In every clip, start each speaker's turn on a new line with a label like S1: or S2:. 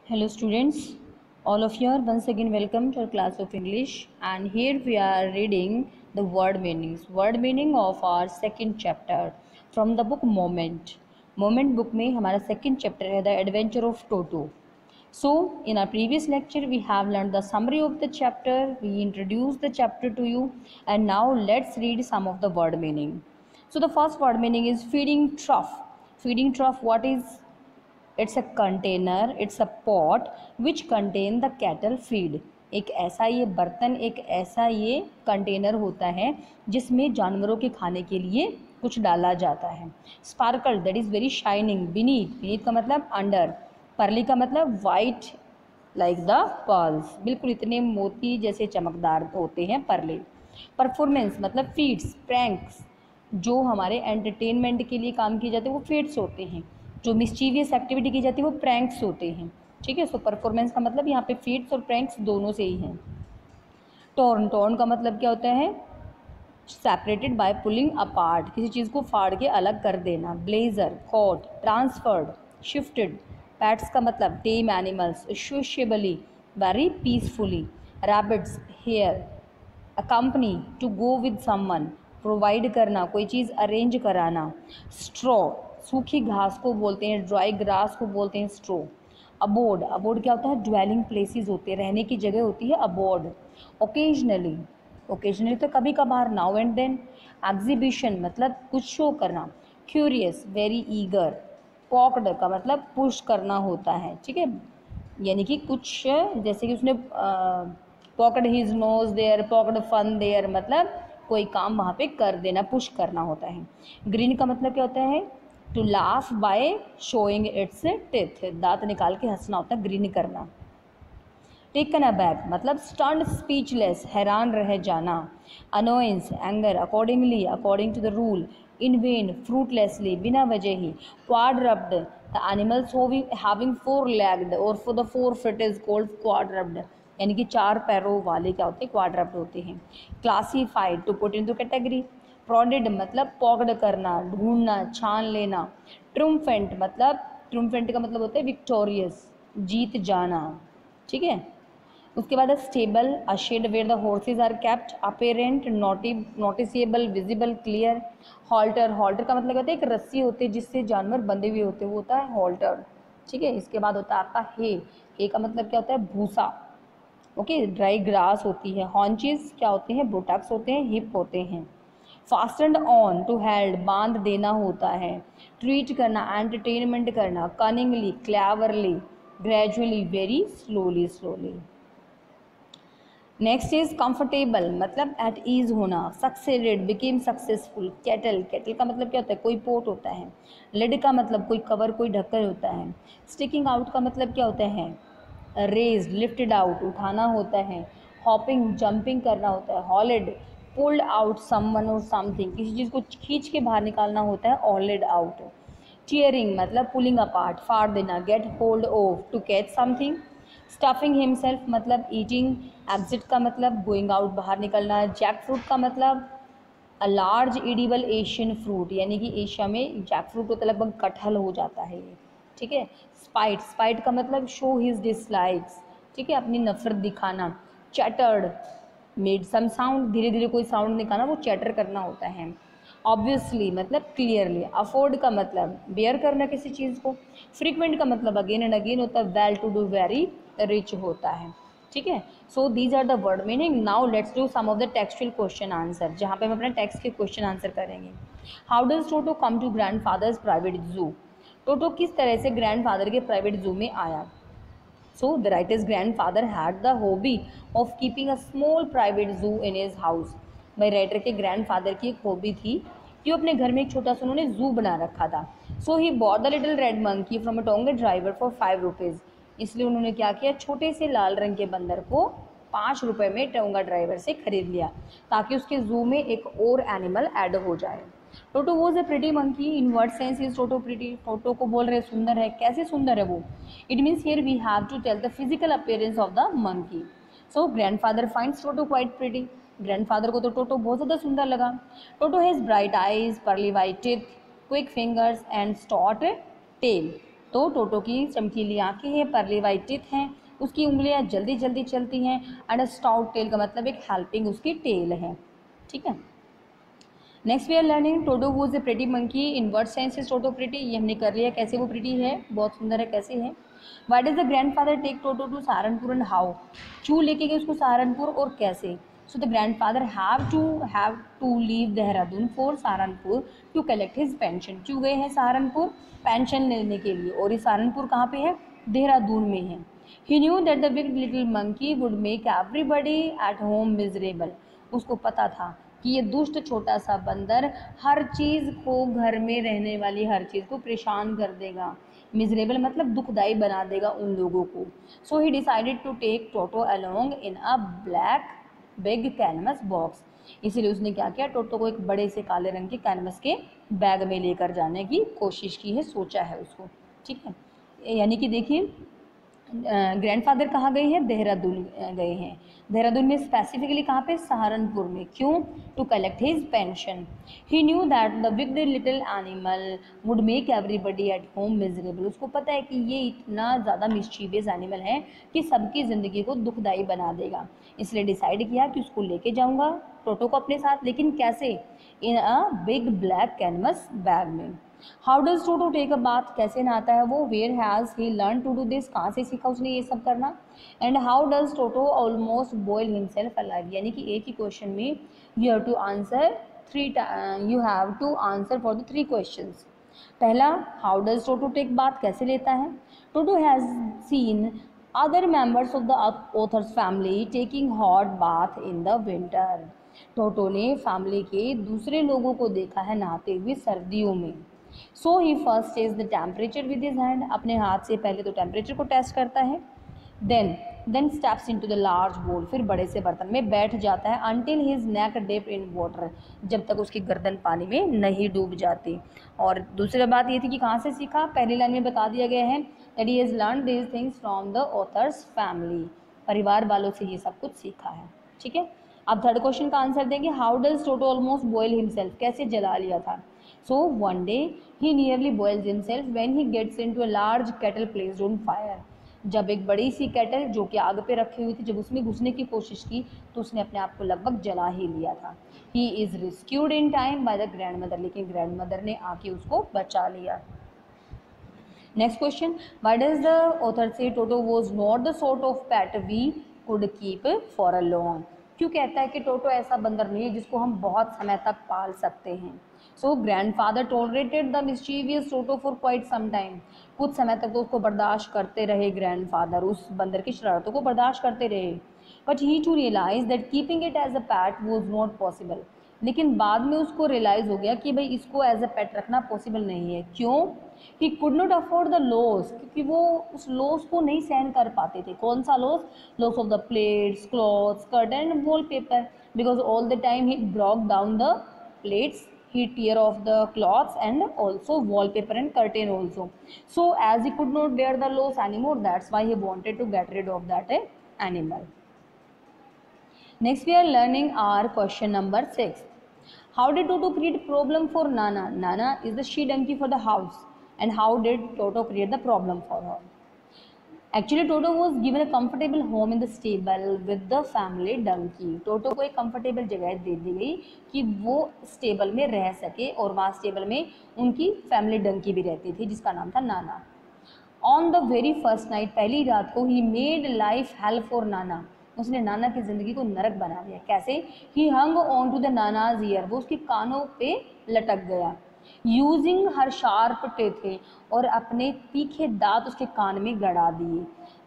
S1: Hello students, all of you are once again welcome to our class of English, and here we are reading the word meanings. Word meaning of our second chapter from the book Moment. Moment book में हमारा second chapter है The Adventure of Toto. So in our previous lecture we have learned the summary of the chapter, we introduced the chapter to you, and now let's read some of the word meaning. So the first word meaning is feeding trough. Feeding trough, what is? It's a container, it's a pot which contain the cattle feed. एक ऐसा ये बर्तन, एक ऐसा ये container होता है जिसमें जानवरों के खाने के लिए कुछ डाला जाता है. Sparkle, that is very shining. Beneath, beneath का मतलब अंडर. परली का मतलब वाइट लाइक द पर्ल्स, बिल्कुल इतने मोती जैसे चमकदार होते हैं परले. परफॉर्मेंस मतलब फीड्स, प्रैंक्स, जो हमारे एंटरटेनमेंट के लिए काम किए जाते हैं वो फीड्स होते हैं. जो मिस्चीवियस एक्टिविटी की जाती है वो प्रैंक्स होते हैं. ठीक है, सो परफॉर्मेंस का मतलब यहाँ पे फीड्स और प्रैंक्स दोनों से ही हैं. टॉर्न, टॉर्न का मतलब क्या होता है? सेपरेटेड बाय पुलिंग अपार्ट, किसी चीज़ को फाड़ के अलग कर देना. Blazer, coat, transferred, shifted. Pets का मतलब tame animals, sociably, very peacefully. Rabbits, hare. A company, to go with someone, provide करना, कोई चीज़ अरेंज कराना. स्ट्रॉ, सूखी घास को बोलते हैं, ड्राई ग्रास को बोलते हैं स्ट्रो. अबोर्ड, अबोर्ड क्या होता है? ड्वेलिंग प्लेसेस होते हैं, रहने की जगह होती है अबोर्ड. ओकेजनली, ओकेजनली तो कभी कभार, नाउ एंड देन. एग्जीबिशन मतलब कुछ शो करना. Curious, very eager. पॉक्ड का मतलब पुश करना होता है. ठीक है, यानी कि कुछ जैसे कि उसने poked his nose there, poked fun there, मतलब कोई काम वहाँ पे कर देना, पुश करना होता है. ग्रीन का मतलब क्या होता है? To laugh by showing its teeth, दांत निकाल के हंसना होता है ग्रीन करना. टेकन अबैक मतलब स्टन्ड, स्पीचलेस, हैरान रह जाना. Annoyance, anger. Accordingly, according to the rule. In vain, fruitlessly, बिना वजह ही. Quadruped, the animals having four legged और for the four feet is called quadruped, यानी कि चार पैरों वाले क्या होते हैं? क्वाड्रप्ड होते हैं. Classified, to put into category. Prodded मतलब पॉक्ड करना, ढूंढना, छान लेना. ट्रुम्फेंट मतलब, ट्रुम्फेंट का मतलब होता है विक्टोरियस, जीत जाना. ठीक है, उसके बाद stable, a shed where the horses are kept. Apparent, noticeable, visible, clear. Halter, halter का मतलब होता है एक रस्सी होती है जिससे जानवर बंधे हुए होते हैं, वो होता है हॉल्टर. ठीक है, इसके बाद होता है आपका हे. हे का मतलब क्या होता है? भूसा. ओके, ड्राई ग्रास होती है. हॉन्चेस क्या होते हैं? बुटक्स होते हैं, हिप होते हैं. फास्टेंड ऑन, टू हेल्ड, बांध देना होता है. ट्रीट करना, एंटरटेनमेंट करना. Cunningly, cleverly. Gradually, very slowly, slowly. Next is comfortable मतलब एट ईज होना. Succeeded, became successful. Cattle, cattle का मतलब क्या होता है? कोई पोर्ट होता है. लिड का मतलब कोई कवर, कोई ढक्कन होता है. स्टिकिंग आउट का मतलब क्या होता है? रेज, लिफ्टेड आउट, उठाना होता है. हॉपिंग, जंपिंग करना होता है. हॉलिड, पुल्ड आउट समवन और समथिंग, किसी चीज़ को खींच के बाहर निकालना होता है. Hauled out. टीयरिंग मतलब पुलिंग अपार्ट, फाड़ देना. Get hold of, to catch something. Stuffing himself मतलब ईटिंग. एग्जिट का मतलब गोइंग आउट, बाहर निकलना. जैक फ्रूट का मतलब a large edible Asian fruit, यानी कि एशिया में जैक फ्रूट होता है, लगभग कटहल हो जाता है ये. ठीक है. स्पाइट, स्पाइट का मतलब शो हिज डिसलाइक्स. ठीक है, अपनी नफरत दिखाना. चैटर्ड, मेड सम साउंड, धीरे धीरे कोई साउंड निकालना, वो चैटर करना होता है. ऑब्वियसली मतलब क्लियरली. अफोर्ड का मतलब बेयर करना किसी चीज़ को. फ्रीक्वेंट का मतलब अगेन एंड अगेन होता है. Well to do, very rich होता है. ठीक है, so these are the word meaning. Now let's do some of the textual question answer, जहाँ पे हम अपने टेक्स्ट के क्वेश्चन आंसर करेंगे. How does Toto come to grandfather's private zoo? Toto किस तरह से ग्रैंड फादर के प्राइवेट जू में आया? So the writer's grandfather had the hobby of keeping a small private zoo in his house. भाई writer के ग्रैंडफादर की एक हॉबी थी कि वो अपने घर में एक छोटा सा उन्होंने जू बना रखा था. So he bought the little red monkey from a tonga driver for 5 rupees. इसलिए उन्होंने क्या किया? छोटे से लाल रंग के बंदर को 5 रुपये में टोंगा ड्राइवर से खरीद लिया, ताकि उसके जू में एक और एनिमल ऐड हो जाए. Toto was a pretty monkey. In word sense is Toto pretty? Toto को बोल रहे सुंदर है. कैसे सुंदर है वो? It means here we have to tell the physical appearance of the monkey. So grandfather finds Toto quite pretty. Grandfather को तो टोटो बहुत ज़्यादा सुंदर लगा. Toto has bright eyes, pearly white teeth, quick fingers and stout tail. तो Toto की चमकीली आंखें हैं, परली वाइट टीथ हैं, उसकी उंगलियां जल्दी जल्दी चलती हैं, एंड अ स्टाउट टेल का मतलब एक हेल्पिंग उसकी टेल है। ठीक है, next we are learning Toto was a pretty monkey. In word senses Toto pretty, ये हमने कर लिया, कैसे वो प्रिटी है, बहुत सुंदर है, कैसे है। Why does the grandfather take Toto to Saharanpur and how, क्यों लेके गए उसको सहारनपुर और कैसे। So the grandfather have to leave Dehradun for Saharanpur to collect his pension, क्यों गए हैं सहारनपुर, पेंशन लेने के लिए, और ये सहारनपुर कहाँ पे है, देहरादून में है। He knew that the big little monkey would make everybody at home miserable, उसको पता था कि ये दुष्ट छोटा सा बंदर हर चीज़ को, घर में रहने वाली हर चीज़ को परेशान कर देगा, मिजरेबल मतलब दुखदाई बना देगा उन लोगों को। So he decided to take Toto along in a black big canvas box, इसीलिए उसने क्या किया, टोटो को एक बड़े से काले रंग के कैनवस के बैग में लेकर जाने की कोशिश की है, सोचा है उसको। ठीक है, यानी कि देखिए ग्रैंडफादर कहाँ गए हैं, देहरादून गए हैं, देहरादून में स्पेसिफिकली कहाँ पे, सहारनपुर में, क्यों, to collect his pension. He knew that the big little animal would make everybody at home miserable, उसको पता है कि ये इतना ज़्यादा मिस्चीवियस एनिमल है कि सबकी ज़िंदगी को दुखदाई बना देगा, इसलिए डिसाइड किया कि उसको लेके जाऊँगा टोटो को अपने साथ, लेकिन कैसे, in a big black canvas bag में। How does Toto take a bath, कैसे नहाता है वो, where has he learn to do this, कहाँ से सीखा उसने ये सब करना, and how does Toto almost boil himself alive, यानी कि एक ही क्वेश्चन में you have to answer you have to answer for the 3 questions. पहला, how does Toto take bath, कैसे लेता है, टोटो has seen other members of the author's family taking hot bath in the winter, Toto ने family के दूसरे लोगों को देखा है नहाते हुए सर्दियों में। So he first test the temperature with his hand, अपने हाथ से पहले तो टेम्परेचर को टेस्ट करता है, then steps into the large bowl, फिर बड़े से बर्तन में बैठ जाता है, until his neck dip in water, जब तक उसकी गर्दन पानी में नहीं डूब जाती। और दूसरी बात ये थी कि कहाँ से सीखा, पहली लाइन में बता दिया गया है that he has learn these things from the author's family, परिवार वालों से ये सब कुछ सीखा है। ठीक है, अब थर्ड क्वेश्चन का आंसर देंगे, how does Toto almost boil himself, कैसे जला लिया था। So one day he nearly boils himself when he gets into a large kettle placed on fire, जब एक बड़ी सी केटल जो कि आग पे रखी हुई थी, जब उसमें घुसने की कोशिश की तो उसने अपने आप को लगभग जला ही लिया था। He is rescued in time by the grand mother, लेकिन ग्रैंड मदर ने आके उसको बचा लिया। Next question, why does the author say Toto was not the sort of pet we could keep for a long, क्यों कहता है कि टोटो ऐसा बंदर नहीं है जिसको हम बहुत समय तक पाल सकते हैं। So grandfather tolerated the mischievous Toto for quite some time, कुछ समय तक तो उसको बर्दाश्त करते रहे ग्रैंडफादर, उस बंदर की शरारतों को बर्दाश्त करते रहे, but he to realise that keeping it as a pet was not possible, लेकिन बाद में उसको रियलाइज़ हो गया कि भाई इसको एज अ पेट रखना पॉसिबल नहीं है, क्यों, ही could not afford the loss, क्योंकि वो उस लॉस को नहीं सहन कर पाते थे। कौन सा loss, loss of the plates, clothes, curtain and wall paper, because all the time he broke down the plates, he tear off the cloths and also wallpaper and curtain also. So as he could not bear the loss anymore, that's why he wanted to get rid of that animal. Next we are learning our question number 6. How did Toto create problem for Nana? Nana is the she donkey for the house, and how did Toto create the problem for her? Actually Toto was given a comfortable home in the stable with the family donkey. Toto को एक comfortable जगह दे दी गई कि वो stable में रह सके, और वहाँ स्टेबल में उनकी फैमिली डंकी भी रहती थी जिसका नाम था नाना। On the very first night, पहली रात को, ही मेड लाइफ हेल फॉर नाना, उसने नाना की ज़िंदगी को नरक बना दिया। कैसे, he hung on to the Nana's ear, वो उसके कानों पे लटक गया, यूजिंग हर शार्प टेथे, और अपने तीखे दांत उसके कान में गड़ा दिए,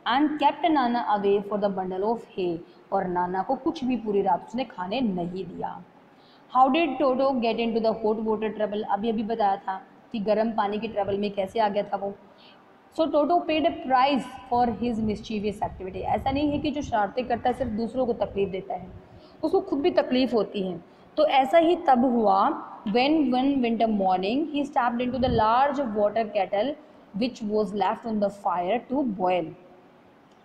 S1: and kept Nana away for the bundle of hay, और नाना को कुछ भी पूरी रात उसने खाने नहीं दिया। How did Toto get into the hot water trouble, अभी बताया था कि गर्म पानी के ट्रबल में कैसे आ गया था वो। So Toto paid a price for his mischievous activity, ऐसा नहीं है कि जो शरारतें करता है सिर्फ दूसरों को तकलीफ देता है, उसको खुद भी तकलीफ होती है। तो ऐसा ही तब हुआ when one winter morning he stepped into the large water kettle which was left on the fire to boil.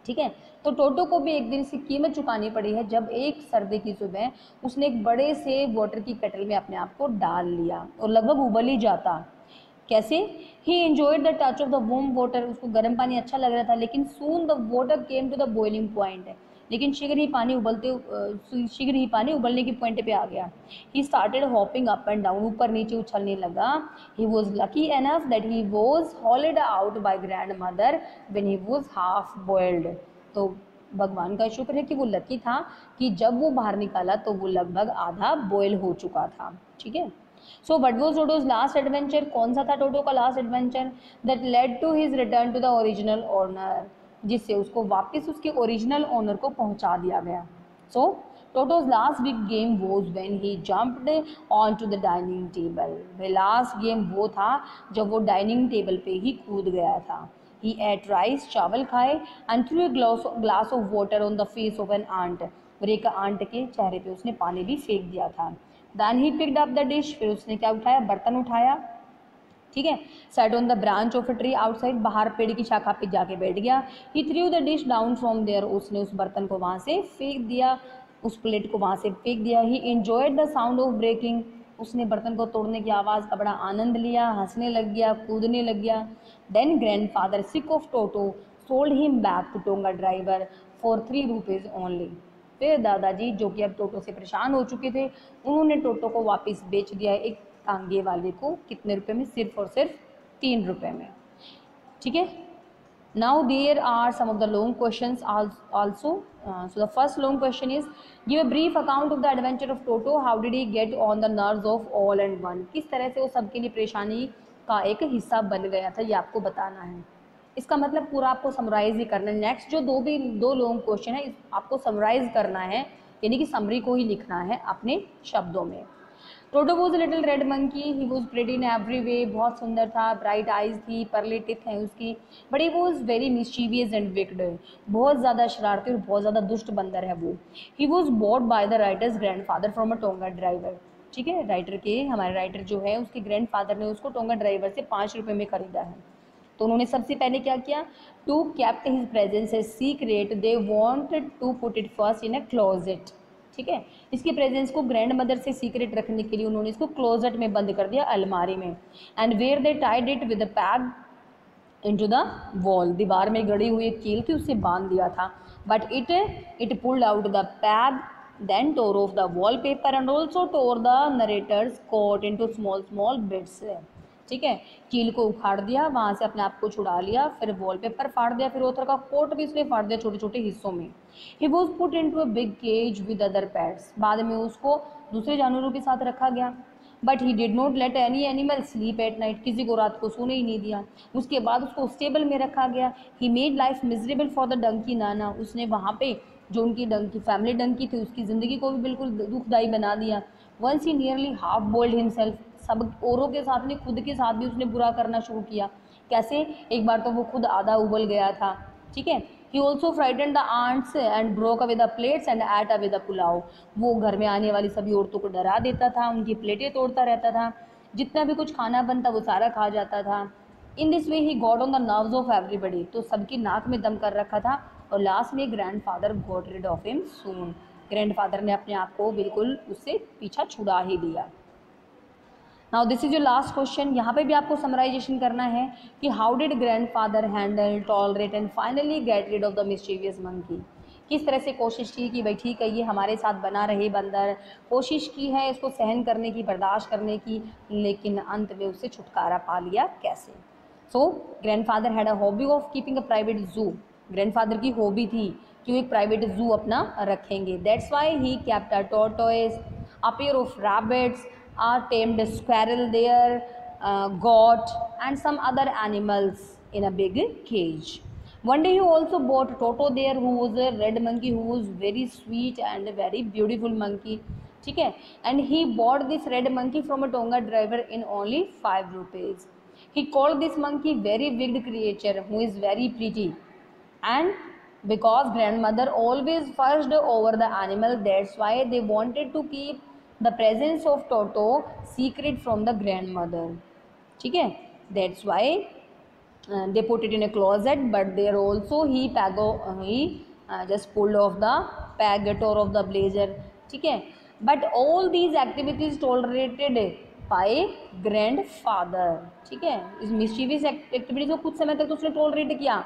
S1: ठीक है, तो टोटो को भी एक दिन इसकी कीमत चुकानी पड़ी है जब एक सर्दी की सुबह उसने एक बड़े से वाटर की केटल में अपने आप को डाल लिया और लगभग उबल ही जाता। कैसे? He enjoyed the touch of the warm water, उसको गर्म पानी अच्छा लग रहा था, लेकिन soon the water came to the boiling point, लेकिन शीघ्र ही पानी उबलने की पॉइंट पे आ गया। He started hopping up and down, ऊपर नीचे उछलने लगा। He was lucky enough that he was hauled out by grand mother when he was half boiled. तो भगवान का शुक्र है कि वो लकी था कि जब वो बाहर निकाला तो वो लगभग आधा बॉयल हो चुका था। ठीक है। So what was Toto's last adventure? कौन सा था टोटो का last adventure? That led to his return to the original owner, जिससे उसको वापस उसके ओरिजिनल ओनर को पहुंचा दिया गया। So Toto's last big game was when he jumped on to the dining table. वह लास्ट गेम वो था जब वो डाइनिंग टेबल पे ही कूद गया था। He ate rice, चावल खाए, and threw a glass of water on the face of an ant, और एक आंट के चेहरे पे उसने पानी भी फेंक दिया था। Then he picked up the dish, फिर उसने क्या उठाया? बर्तन उठाया। ठीक है। Sat on the branch of a tree outside, बाहर पेड़ की शाखा पे जाके बैठ गया। He threw the dish down from there, उसने उस बर्तन को वहाँ से फेंक दिया, उस प्लेट को वहाँ से फेंक दिया। He enjoyed the sound of breaking, उसने बर्तन को तोड़ने की आवाज़ का बड़ा आनंद लिया, हंसने लग गया, कूदने लग गया। Then grandfather, sick of Toto, sold him back to tonga driver for 3 rupees only. फिर दादाजी, जो कि अब टोटो से परेशान हो चुके थे, उन्होंने टोटो को वापस बेच दिया एक टांगे वाले को। कितने रुपए में? सिर्फ और सिर्फ 3 रुपये में। ठीक है। Now there are some of the long questions also. So the first long question is, give a brief account of the adventure of Toto. How did he get on the nerves of all and one? किस तरह से वो सबके लिए परेशानी का एक हिस्सा बन गया था, ये आपको बताना है। इसका मतलब पूरा आपको समराइज ही करना है। नेक्स्ट जो दो लॉन्ग क्वेश्चन है, आपको समराइज करना है, यानी कि समरी को ही लिखना है अपने शब्दों में। Toto was little red monkey, he was pretty in every way, बहुत सुंदर था, ब्राइट आइज थी, परले टिथ हैं उसकी, but he was very mischievous and wicked, बहुत ज़्यादा शरारती और बहुत ज़्यादा दुष्ट बंदर है वो। He was bought by the writers grandfather from a tonga driver. ठीक है। हमारे राइटर जो है उसके ग्रैंडफादर ने उसको टोंगा ड्राइवर से 5 रुपये में खरीदा है। तो उन्होंने सबसे पहले क्या किया? To kept his presence a secret, they wanted to put it first in a closet. ठीक है। इसकी प्रेजेंस को ग्रैंड मदर से सीक्रेट रखने के लिए उन्होंने इसको क्लोजेट में बंद कर दिया, अलमारी में। And where they tied it with a peg into the wall, दीवार में गड़ी हुई एक कील थी, उससे बांध दिया था। But it pulled out the peg, then tore off the wallpaper and also tore the narrator's coat into small small bits. ठीक है। कील को उखाड़ दिया, वहाँ से अपने आप को छुड़ा लिया, फिर वॉलपेपर फाड़ दिया, फिर ऑथर का कोट भी उसने फाड़ दिया छोटे छोटे हिस्सों में। He was put into a big cage with other pets, बाद में उसको दूसरे जानवरों के साथ रखा गया। But he did not let any animal sleep at night, किसी को रात को सोने ही नहीं दिया। उसके बाद उसको स्टेबल में रखा गया। He made life miserable for the donkey Nana, उसने वहाँ पे जो उनकी डंकी फैमिली डंकी थी उसकी ज़िंदगी को भी बिल्कुल दुखदाई बना दिया। Once he nearly half boiled himself, सब औरों के साथ नहीं खुद के साथ भी उसने बुरा करना शुरू किया। कैसे? एक बार तो वो खुद आधा उबल गया था। ठीक है। He also frightened the aunts and broke away the plates and ate away the pulao, वो घर में आने वाली सभी औरतों को डरा देता था, उनकी प्लेटें तोड़ता रहता था, जितना भी कुछ खाना बनता वो सारा खा जाता था। इन this way he got on the nerves of everybody, तो सबकी नाक में दम कर रखा था। और लास्ट में grandfather got rid of him soon, grandfather ने अपने आप को बिल्कुल उससे पीछा छुड़ा ही लिया। Now this is your last question. यहाँ पे भी आपको समराइजेशन करना है कि how did grandfather handle, tolerate and finally get rid of the mischievous monkey. किस तरह से कोशिश की कि भाई ठीक है ये हमारे साथ बना रहे बंदर, कोशिश की है इसको सहन करने की, बर्दाश्त करने की, लेकिन अंत में उससे छुटकारा पा लिया कैसे। So grandfather had a hobby of keeping a private zoo, grandfather की हॉबी थी कि वो एक प्राइवेट जू अपना रखेंगे। That's why he kept a tortoise, a pair of rabbits, a tamed squirrel there, goat and some other animals in a big cage. One day he also bought Toto there, who was a red monkey, who was very sweet and a very beautiful monkey. ठीक है। And he bought this red monkey from a Tonga driver in only 5 rupees. He called this monkey very wicked creature who is very pretty, and because grandmother always fussed over the animal, that's why they wanted to keep the presence of Toto secret from the grandmother. ठीक है। That's why they put it in a closet, but there also he just pulled off the peg, tore off the blazer. ठीक है। But all these activities tolerated by grandfather. ठीक है, इस mischievous activities को कुछ समय तक तो उसने टॉलरेट किया।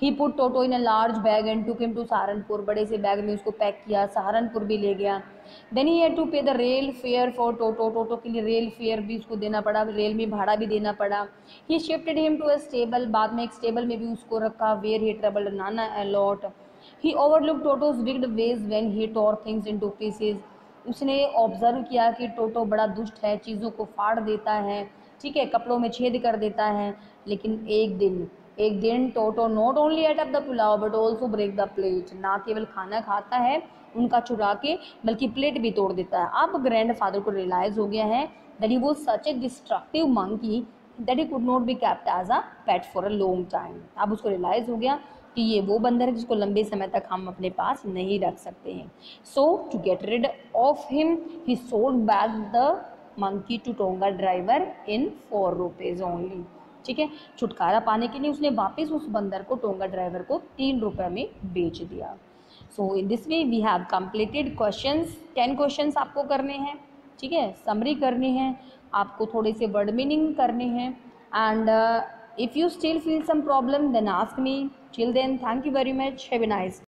S1: He put Toto in a large bag and took him to Saharanpur, बड़े से बैग में उसको पैक किया, सहारनपुर भी ले गया। Then he had to pay the rail fare for Toto, Toto के लिए रेल फेयर भी उसको देना पड़ा, रेल में भाड़ा भी देना पड़ा। He shifted him to a stable, बाद में एक स्टेबल में भी उसको रखा, वेयर ही ट्रेवल्ड नाना a lot. He overlook Toto's wicked ways when he tore things into pieces, उसने ऑब्जर्व किया कि टोटो बड़ा दुष्ट है, चीज़ों को फाड़ देता है, ठीक है, कपड़ों में छेद कर देता है। लेकिन एक दिन Toto not only ate up the pulao but also break the plate, ना केवल खाना खाता है उनका चुरा के, बल्कि प्लेट भी तोड़ देता है। अब ग्रैंडफादर को रियलाइज हो गया है that he was such a destructive monkey that he could not be kept as a pet for a long time. अब उसको रियलाइज हो गया कि ये वो बंदर है जिसको लंबे समय तक हम अपने पास नहीं रख सकते हैं। So to get rid of him he sold back the monkey to tonga driver in 4 rupees only. ठीक है, छुटकारा पाने के लिए उसने वापस उस बंदर को टोंगा ड्राइवर को 3 रुपये में बेच दिया। So in this way we have completed questions. 10 questions आपको करने हैं, ठीक है, समरी करनी है, आपको थोड़े से वर्ड मीनिंग करने हैं। And if you still feel some problem then ask me. Till then thank you very much, have a nice